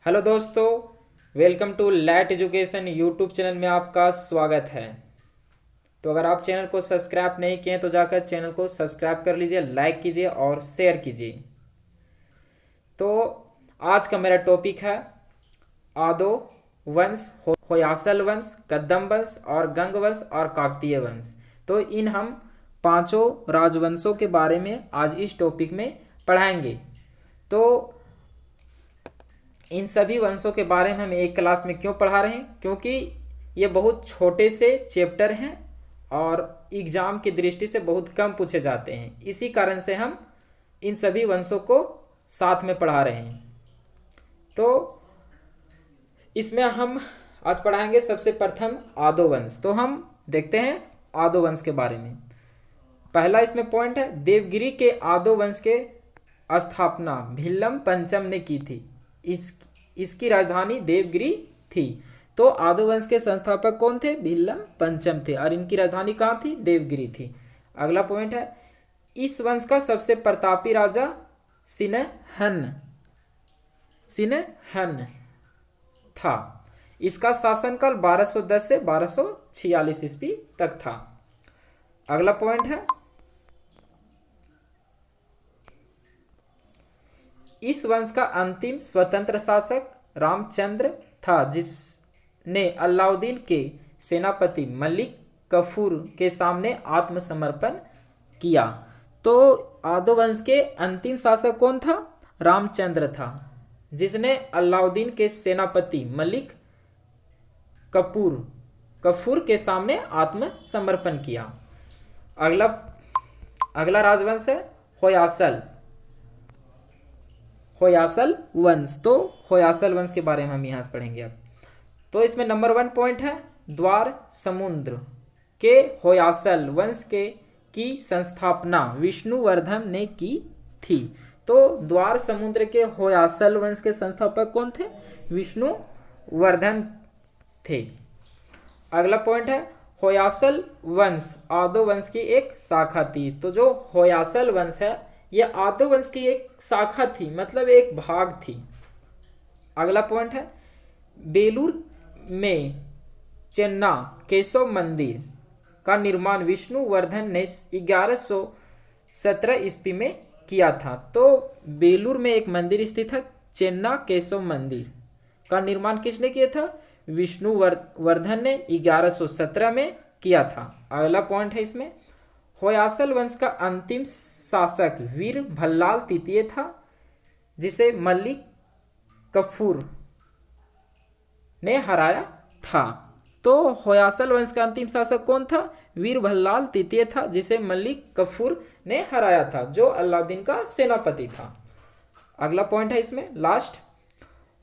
Hello दोस्तों, welcome to let education YouTube channel में आपका स्वागत है। तो अगर आप चैनल को सब्सक्राइब नहीं किए तो जाकर चैनल को सब्सक्राइब कर लीजिए, लाइक कीजिए और शेयर कीजिए। तो आज का मेरा टॉपिक है आदो वंश, होयसाल वंश, कदम वंश और गंग वंश और काकतीय वंश। तो इन हम पांचों राजवंशों के बारे में आज इस टॉपिक में पढ़ाएंगे। तो इन सभी वंशों के बारे में हम एक क्लास में क्यों पढ़ा रहे हैं, क्योंकि ये बहुत छोटे से चैप्टर हैं और एग्जाम की दृष्टि से बहुत कम पूछे जाते हैं। इसी कारण से हम इन सभी वंशों को साथ में पढ़ा रहे हैं। तो इसमें हम आज पढ़ाएंगे सबसे प्रथम आदो वंश। तो हम देखते हैं आदो वंश के बारे में। पहला इसमें पॉइंट है, देवगिरी के आदो वंश के स्थापना भिल्लम पंचम ने की थी। इसकी राजधानी देवगिरी थी। तो आदो वंश के संस्थापक कौन थे? भिल्लम पंचम थे और इनकी राजधानी कहाँ थी? देवगिरी थी। अगला पॉइंट है, इस वंश का सबसे प्रतापी राजा सिनहन था। इसका शासनकाल 1210 से 1246 ईस्वी तक था। अगला पॉइंट है, इस वंश का अंतिम स्वतंत्र शासक रामचंद्र था, जिसने अलाउद्दीन के सेनापति मलिक कफूर के सामने आत्मसमर्पण किया। तो आदो वंश के अंतिम शासक कौन था? रामचंद्र था, जिसने अलाउद्दीन के सेनापति मलिक कफूर के सामने आत्मसमर्पण किया। अगला राजवंश है होयसाल वंश। तो होयसाल वंश के बारे में हम यहाँ से पढ़ेंगे अब। तो इसमें नंबर 1 पॉइंट है, द्वार समुद्र के होयसाल वंश की संस्थापना विष्णुवर्धन ने की थी। तो द्वार समुद्र के होयसाल वंश के संस्थापक कौन थे? विष्णुवर्धन थे। अगला पॉइंट है, होयसाल वंश आदो वंश की एक शाखा थी। तो जो होयसाल वंश है यह आदो वंश की एक शाखा थी, मतलब एक भाग थी। अगला पॉइंट है, बेलूर में चेन्ना केशव मंदिर का निर्माण विष्णुवर्धन ने 1117 ईस्वी में किया था। तो बेलूर में एक मंदिर स्थित है, चेन्ना केशव मंदिर का निर्माण किसने किया था? विष्णुवर्धन ने 1117 में किया था। अगला पॉइंट है इसमें, होयसाल वंश का अंतिम शासक वीर भल्लाल तृतीय था, जिसे मलिक कफूर ने हराया था। तो होयसाल वंश का अंतिम शासक कौन था? वीर भल्लाल तृतीय था, जिसे मलिक कफूर ने हराया था, जो अलाउद्दीन का सेनापति था। अगला पॉइंट है इसमें लास्ट,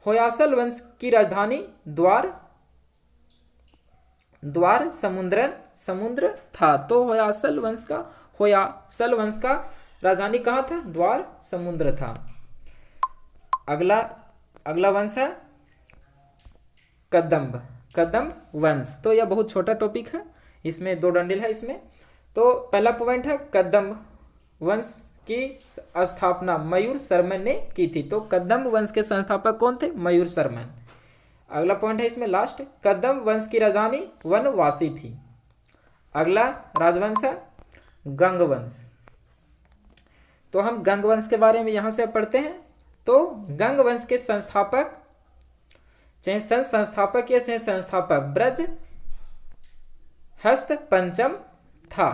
होयसाल वंश की राजधानी द्वार समुद्र था। तो होयसाल वंश का राजधानी कहाँ था? द्वार समुद्र था। अगला वंश है कदम वंश। तो यह बहुत छोटा टॉपिक है, इसमें 2 डंडल है इसमें। तो पहला पॉइंट है, कदम वंश की स्थापना मयूर शर्मन ने की थी। तो कदम वंश के संस्थापक कौन थे? मयूर शर्मन। अगला पॉइंट है इसमें लास्ट, कदम वंश की राजधानी वनवासी थी। अगला राजवंश है गंग वंश। तो हम गंग वंश के बारे में यहां से पढ़ते हैं। तो गंग वंश के संस्थापक, चाहे संस्थापक या चाहे संस्थापक, ब्रज हस्त पंचम था।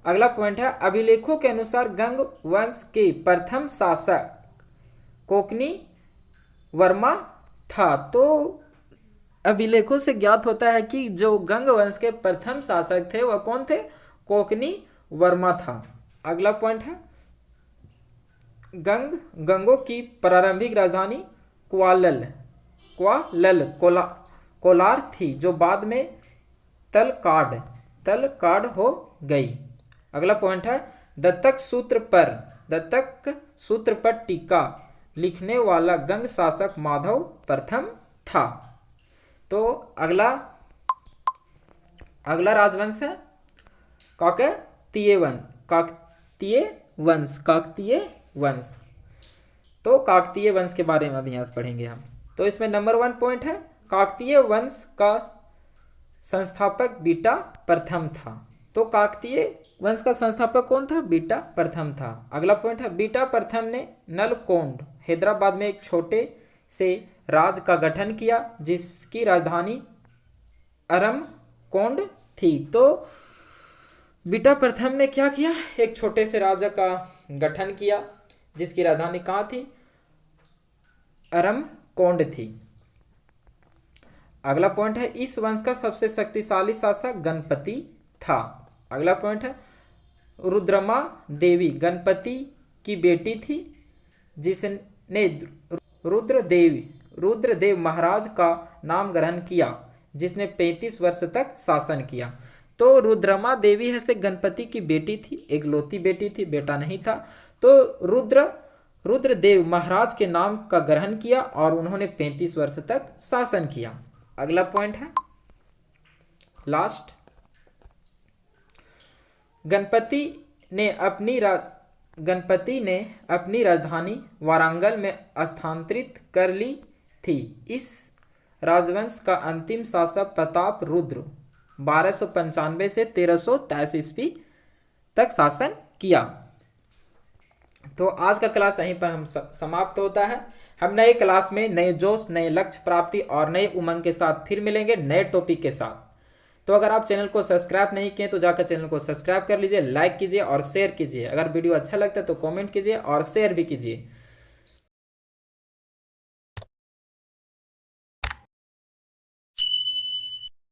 अगला पॉइंट है, अभिलेखों के अनुसार गंग वंश के प्रथम शासक कोकनी वर्मा था। तो अभिलेखों से ज्ञात होता है कि जो गंग वंश के प्रथम शासक थे वह कौन थे? कोकनी वर्मा था। अगला पॉइंट है, गंगों की प्रारंभिक राजधानी कोलार थी, जो बाद में तलकाड हो गई। अगला पॉइंट है, दत्तक सूत्र पर टीका लिखने वाला गंग शासक माधव प्रथम था। तो अगला राजवंश है काकतीय वंश। तो काकतीय वंश के बारे में अभी यहाँ से पढ़ेंगे हम। तो इसमें नंबर 1 पॉइंट है, काकतीय वंश का संस्थापक बीटा प्रथम था। तो काकतीय वंश का संस्थापक कौन था? बीटा प्रथम था। अगला पॉइंट है, बीटा प्रथम ने नलकोंड हैदराबाद में एक छोटे से राज का गठन किया जिसकी राजधानी अरमकोंड थी। तो बीटा प्रथम ने क्या किया? एक छोटे से राजा का गठन किया जिसकी राजधानी कहाँ थी? अरमकोंड थी। अगला पॉइंट है, इस वंश का सबसे शक्तिशाली शासक गणपति था। अगला पॉइंट है, रुद्रमा देवी गणपति की बेटी थी जिसने रुद्रदेव महाराज का नाम ग्रहण किया जिसने 35 वर्ष तक शासन किया। तो रुद्रमा देवी है से गणपति की बेटी थी, एकलौती बेटी थी, बेटा नहीं था। तो रुद्रदेव महाराज के नाम का ग्रहण किया और उन्होंने 35 वर्ष तक शासन किया। अगला पॉइंट है लास्ट, गणपति ने अपनी राजधानी वारंगल में स्थानांतरित कर ली थी। इस राजवंश का अंतिम शासक प्रताप रुद्र 1295 से 1323 ईस्वी तक शासन किया। तो आज का क्लास यहीं पर हम समाप्त होता है। हम नए क्लास में नए जोश, नए लक्ष्य प्राप्ति और नए उमंग के साथ फिर मिलेंगे नए टॉपिक के साथ। तो अगर आप चैनल को सब्सक्राइब नहीं किए तो जाकर चैनल को सब्सक्राइब कर लीजिए, लाइक कीजिए और शेयर कीजिए। अगर वीडियो अच्छा लगता है तो कमेंट कीजिए और शेयर भी कीजिए।